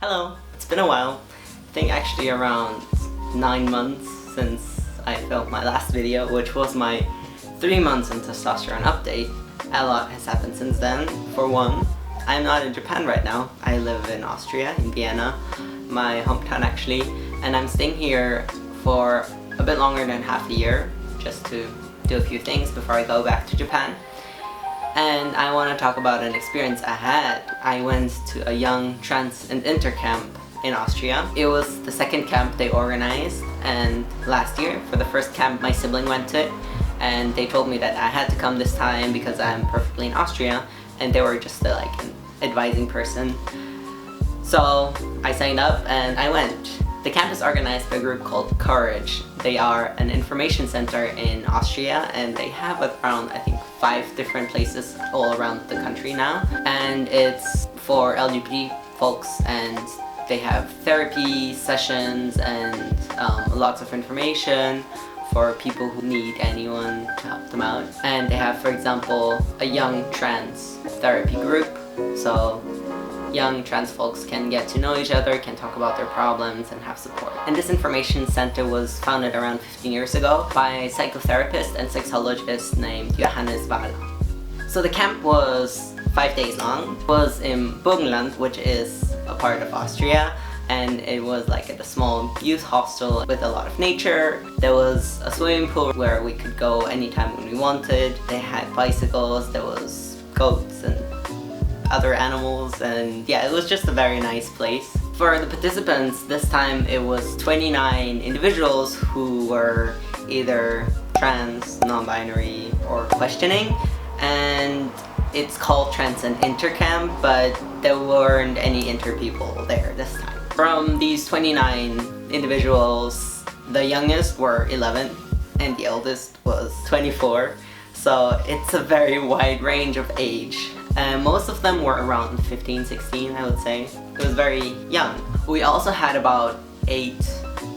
Hello! It's been a while. I think actually around 9 months since I filmed my last video, which was my 3 months in testosterone update. A lot has happened since then. For one, I'm not in Japan right now. I live in Austria, in Vienna, my hometown actually, and I'm staying here for a bit longer than half a year, just to do a few things before I go back to Japan. And I want to talk about an experience I had. I went to a young trans and inter camp in Austria. It was the second camp they organized, and last year for the first camp my sibling went to it, and they told me that I had to come this time because I'm perfectly in Austria, and they were just like an advising person. So I signed up and I went. The camp is organized by a group called Courage. They are an information center in Austria, and they have around, I think, 5 different places all around the country now. And it's for LGBT folks, and they have therapy sessions and lots of information for people who need anyone to help them out. And they have, for example, a young trans therapy group. So young trans folks can get to know each other, can talk about their problems, and have support. And this information center was founded around 15 years ago by a psychotherapist and sexologist named Johannes Wahler. So the camp was 5 days long. It was in Burgenland, which is a part of Austria, and it was like at a small youth hostel with a lot of nature. There was a swimming pool where we could go anytime when we wanted. They had bicycles, there was goats and other animals, and yeah, it was just a very nice place. For the participants, this time it was 29 individuals who were either trans, non-binary, or questioning, and it's called Trans and Intercamp, but there weren't any inter people there this time. From these 29 individuals, the youngest were 11 and the oldest was 24, so it's a very wide range of age. And most of them were around 15, 16, I would say. It was very young. We also had about 8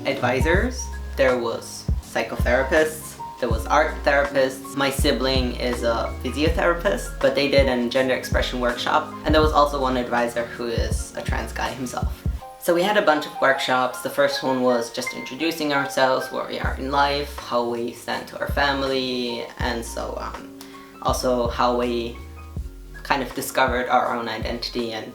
advisors. There was psychotherapists, there was art therapists. My sibling is a physiotherapist, but they did a gender expression workshop. And there was also one advisor who is a trans guy himself. So we had a bunch of workshops. The first one was just introducing ourselves, where we are in life, how we stand to our family, and so on. Also how we kind of discovered our own identity and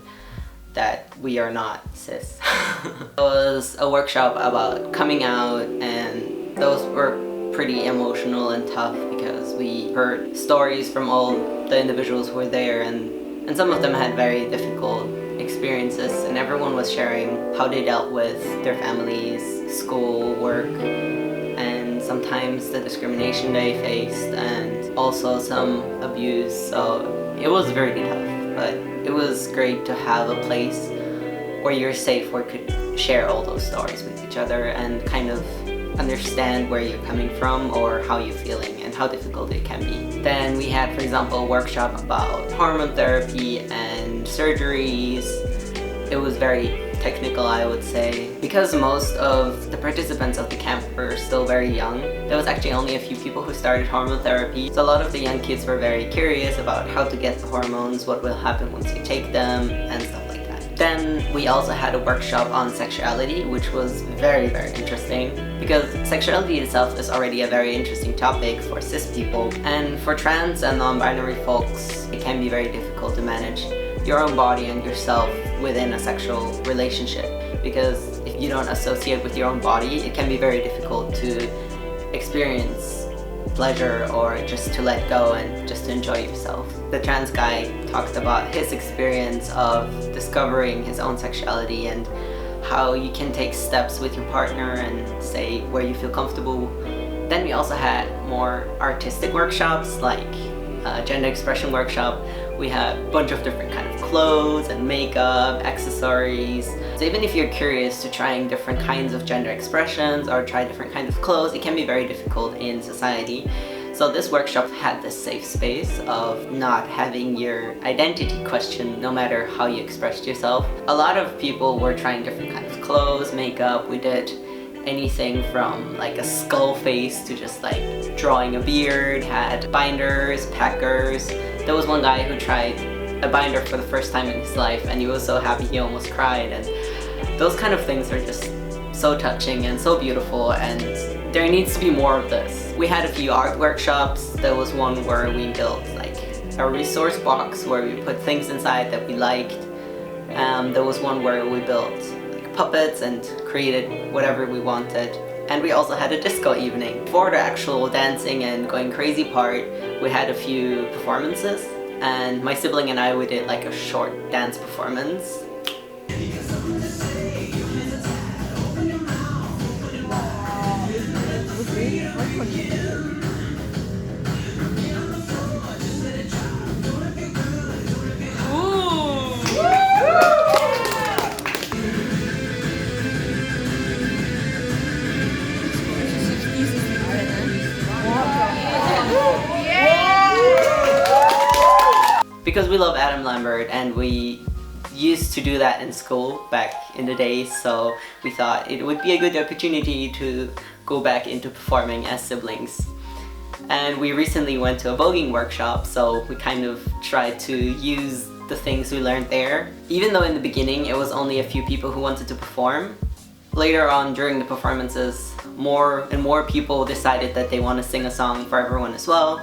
that we are not cis. It was a workshop about coming out, and those were pretty emotional and tough because we heard stories from all the individuals who were there, and some of them had very difficult experiences, and everyone was sharing how they dealt with their families, school, work, and sometimes the discrimination they faced, and also some abuse. So it was very tough, but it was great to have a place where you're safe, where you could share all those stories with each other and kind of understand where you're coming from or how you're feeling and how difficult it can be. Then we had, for example, a workshop about hormone therapy and surgeries. It was very technical, I would say. Because most of the participants of the camp were still very young, there was actually only a few people who started hormone therapy. So a lot of the young kids were very curious about how to get the hormones, what will happen once you take them, and stuff like that. Then we also had a workshop on sexuality, which was very interesting, because sexuality itself is already a very interesting topic for cis people, and for trans and non-binary folks, it can be very difficult to manage your own body and yourself within a sexual relationship, because if you don't associate with your own body, it can be very difficult to experience pleasure or just to let go and just to enjoy yourself. The trans guy talked about his experience of discovering his own sexuality and how you can take steps with your partner and say where you feel comfortable. Then we also had more artistic workshops, like a gender expression workshop. We had a bunch of different kind of clothes and makeup, accessories. So even if you're curious to trying different kinds of gender expressions or try different kinds of clothes, it can be very difficult in society. So this workshop had this safe space of not having your identity questioned no matter how you expressed yourself. A lot of people were trying different kinds of clothes, makeup. We did anything from like a skull face to just like drawing a beard, had binders, packers. There was one guy who tried a binder for the first time in his life, and he was so happy he almost cried. And Those kind of things are just so touching and so beautiful, and there needs to be more of this. We had a few art workshops. There was one where we built like a resource box where we put things inside that we liked. There was one where we built like puppets and created whatever we wanted. And we also had a disco evening. For the actual dancing and going crazy part, we had a few performances, and my sibling and I, we did like a short dance performance. Because we love Adam Lambert and we used to do that in school back in the days, so we thought it would be a good opportunity to go back into performing as siblings. And we recently went to a voguing workshop, so we kind of tried to use the things we learned there. Even though in the beginning it was only a few people who wanted to perform, later on during the performances, more and more people decided that they want to sing a song for everyone as well,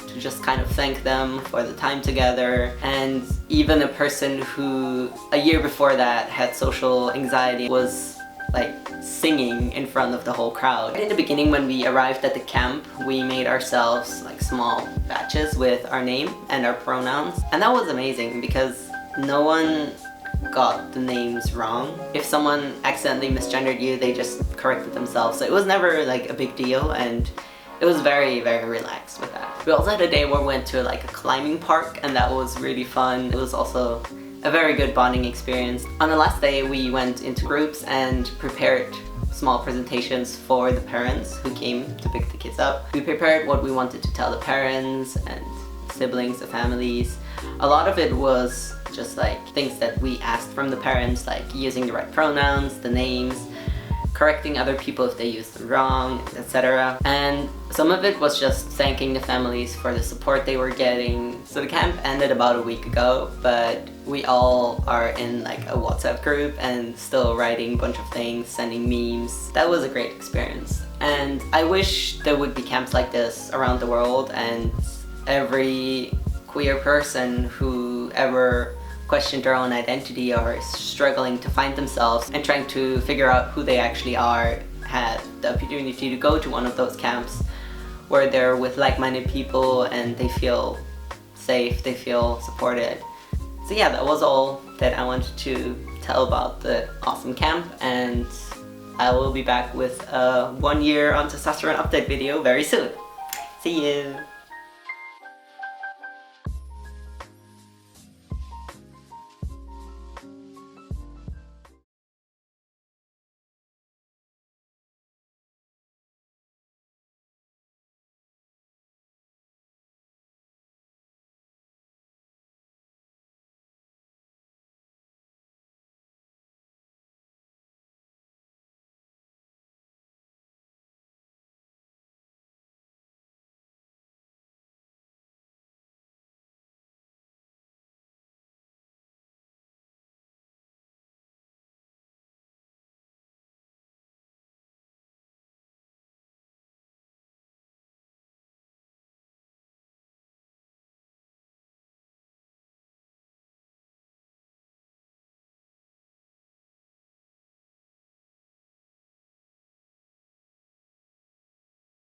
to just kind of thank them for the time together. And even a person who a year before that had social anxiety was like singing in front of the whole crowd. In the beginning, when we arrived at the camp, we made ourselves like small badges with our name and our pronouns, and that was amazing because no one got the names wrong. If someone accidentally misgendered you, they just corrected themselves, so it was never like a big deal, and it was very, very relaxed with that. We also had a day where we went to like a climbing park, and that was really fun. It was also a very good bonding experience. On the last day, we went into groups and prepared small presentations for the parents who came to pick the kids up. We prepared what we wanted to tell the parents and siblings, the families. A lot of it was just like things that we asked from the parents, like using the right pronouns, the names, correcting other people if they used them wrong, etc. And some of it was just thanking the families for the support they were getting. So the camp ended about a week ago, but we all are in like a WhatsApp group and still writing a bunch of things, sending memes. That was a great experience. And I wish there would be camps like this around the world, and every queer person who ever questioned their own identity or is struggling to find themselves and trying to figure out who they actually are had the opportunity to go to one of those camps where they're with like-minded people and they feel safe, they feel supported. So yeah, that was all that I wanted to tell about the awesome camp, and I will be back with a 1 year on testosterone update video very soon. See you!